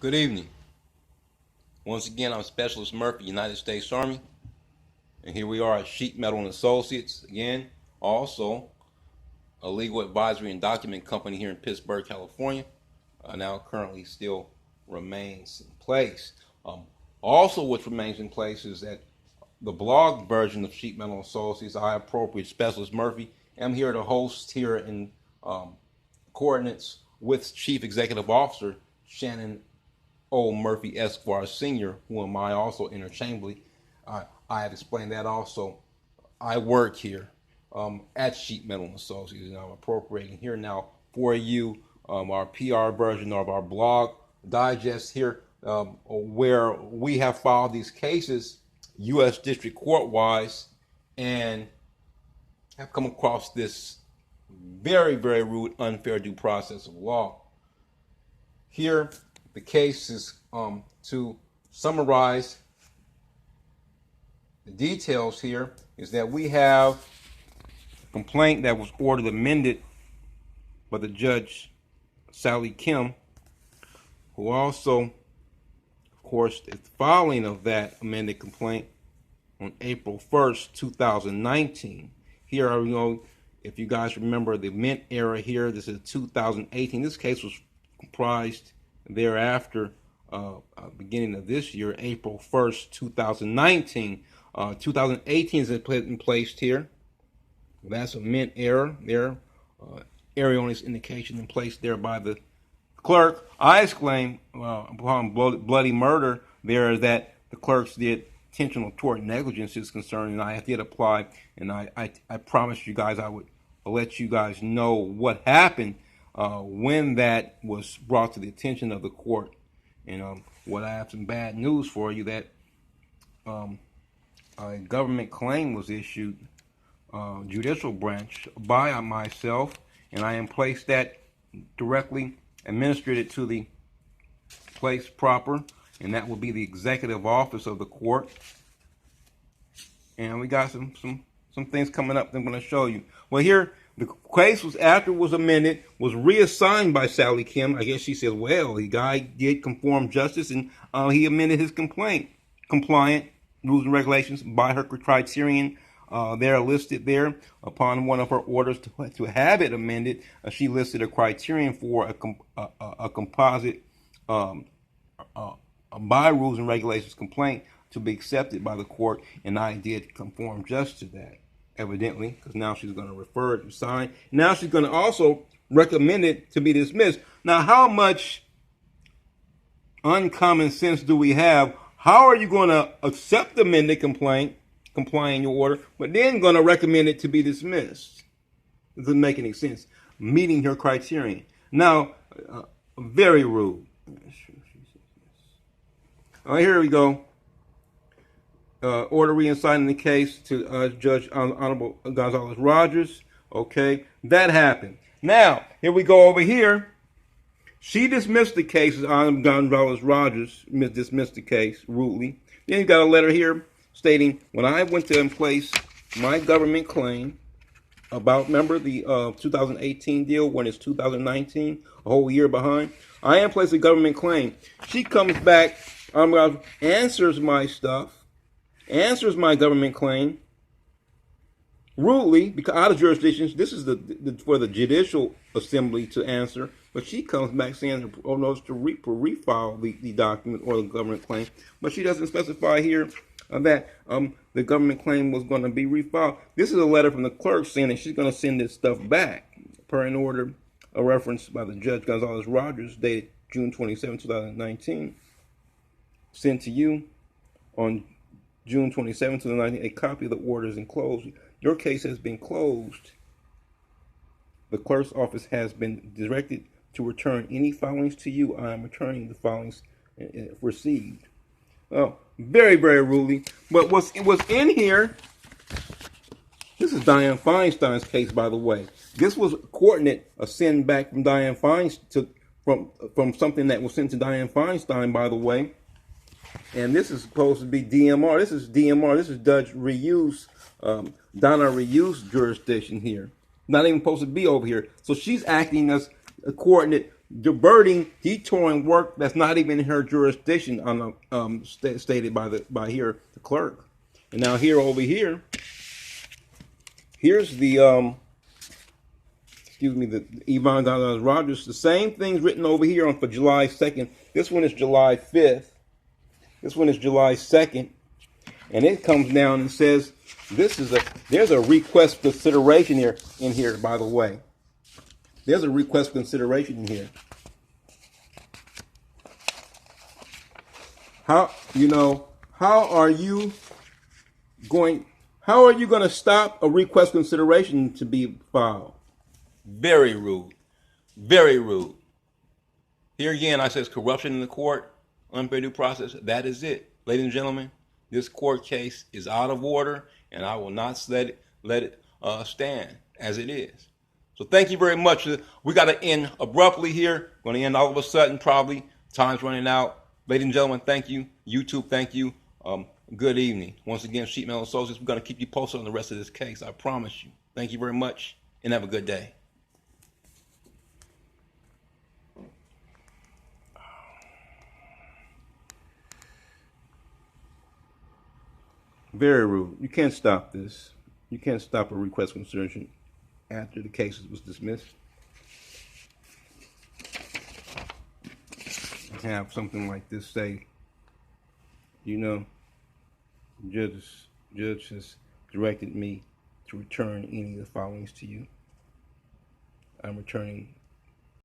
Good evening. Once again, I'm Specialist Murphy, United States Army, and here we are at Sheet Metal and Associates again. Also, a legal advisory and document company here in Pittsburgh, California. Now currently still remains in place. Um, Also, what remains in place is that the blog version of Sheet Metal and Associates, I appropriate Specialist Murphy. I'm here to host here in coordinates with Chief Executive Officer Shannon Murphy Esquire Sr., who am I also interchangeably. I have explained that also. I work here at Sheet Metal and Associates, and I'm appropriating here now for you our PR version of our blog digest here, where we have filed these cases U.S. District Court wise and have come across this very, very rude, unfair due process of law. Here, the case is to summarize the details here is that we have a complaint that was ordered amended by the judge Sally Kim, who also, of course, is filing of that amended complaint on April 1st, 2019. Here are, if you guys remember the mint era here, this is 2018. This case was comprised thereafter, beginning of this year, April 1st, 2019. 2018 is in place here. That's a mint error there. Erroneous indication in place there by the clerk. I exclaim upon bloody murder there that the clerks did intentional tort negligence is concerned, and I did apply, and I promised you guys I would let you guys know what happened when that was brought to the attention of the court. And what I have some bad news for you that a government claim was issued, judicial branch, by myself, and I am placed that directly administered it to the place proper, and that will be the executive office of the court. And we got some things coming up that I'm going to show you. Well, here the case was, after it was amended, was reassigned by Sally Kim. I guess she said, well, the guy did conform justice, and he amended his complaint compliant rules and regulations by her criterion. They're listed there upon one of her orders to have it amended. She listed a criterion for a composite by rules and regulations complaint to be accepted by the court, and I did conform just to that, evidently, because now she's going to refer it to sign. Now she's going to also recommend it to be dismissed. Now, how much uncommon sense do we have? How are you going to accept the amended complaint, complying your order, but then going to recommend it to be dismissed? It doesn't make any sense. Meeting her criterion. Now, very rude. Here we go. Order reassigning the case to Judge Honorable Gonzalez Rogers. Okay, that happened. Now, here we go over here. She dismissed the case, Honorable Gonzalez Rogers dismissed the case rudely. Then you got a letter here stating, when I went to place my government claim about, remember the 2018 deal when it's 2019, a whole year behind? I am placing a government claim. She comes back, answers my stuff, answers my government claim rudely, because out of jurisdictions, this is for the judicial assembly to answer, but she comes back saying, oh no, it's to refile the document or the government claim, but she doesn't specify here that the government claim was going to be refiled. This is a letter from the clerk saying that she's going to send this stuff back per an order, a reference by the Judge Gonzalez Rogers dated June 27, 2019, sent to you on June 27, 2019, a copy of the order is enclosed. Your case has been closed. The clerk's office has been directed to return any filings to you. I am returning the filings received. Well, very, very rudely. But what's in here, this is Dianne Feinstein's case, by the way. This was coordinate, a send back from Dianne Feinstein, from something that was sent to Dianne Feinstein, by the way. And this is supposed to be DMR. This is DMR. This is Judge Reuse, Donna Reuse jurisdiction here. Not even supposed to be over here. So she's acting as a coordinate diverting, detouring work that's not even in her jurisdiction on stated by the clerk. And now here over here, here's the excuse me, the Yvonne Gonzalez Rogers. The same thing's written over here on for July 2nd. This one is July 5th. This one is July 2nd. And it comes down and says, there's a request for consideration here in here, by the way. There's a request for consideration in here. How are you going to stop a request for consideration to be filed? Very rude. Very rude. Here again, I says corruption in the court, unfair due process. That is it. Ladies and gentlemen, this court case is out of order, and I will not let it stand as it is. So thank you very much. We got to end abruptly here. We're going to end all of a sudden, probably. Time's running out. Ladies and gentlemen, thank you. YouTube, thank you. Good evening. Once again, Sheet Metal Associates, we're going to keep you posted on the rest of this case. I promise you. Thank you very much, and have a good day. Very rude. You can't stop this. You can't stop a request for consideration after the case was dismissed. Have something like this say, judge has directed me to return any of the followings to you. I'm returning